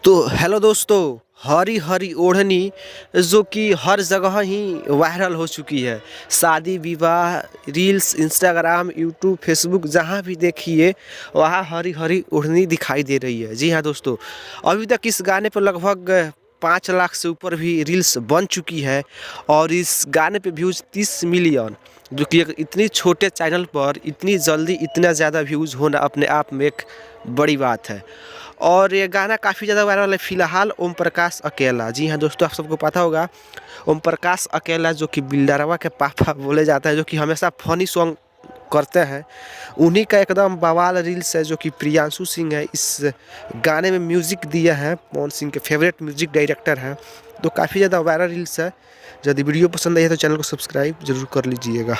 तो हेलो दोस्तों, हरी हरी ओढ़नी जो कि हर जगह ही वायरल हो चुकी है। शादी विवाह, रील्स, इंस्टाग्राम, यूट्यूब, फेसबुक, जहाँ भी देखिए वहाँ हरी हरी ओढ़नी दिखाई दे रही है। जी हाँ दोस्तों, अभी तक इस गाने पर लगभग 5 लाख से ऊपर भी रील्स बन चुकी है और इस गाने पे व्यूज़ 30 मिलियन, जो कि एक इतनी छोटे चैनल पर इतनी जल्दी इतना ज़्यादा व्यूज़ होना अपने आप में एक बड़ी बात है। और ये गाना काफ़ी ज़्यादा वायरल है फिलहाल ओम प्रकाश अकेला। जी हाँ दोस्तों, आप सबको पता होगा ओम प्रकाश अकेला जो कि बिल्डरवा के पापा बोले जाते हैं, जो कि हमेशा फनी सॉन्ग करते हैं, उन्हीं का एकदम बवाल रील्स है जो कि प्रियांशु सिंह है इस गाने में म्यूज़िक दिया है। पवन सिंह के फेवरेट म्यूज़िक डायरेक्टर हैं, तो काफ़ी ज़्यादा वायरल रील्स है। यदि वीडियो पसंद आई है तो चैनल को सब्सक्राइब जरूर कर लीजिएगा।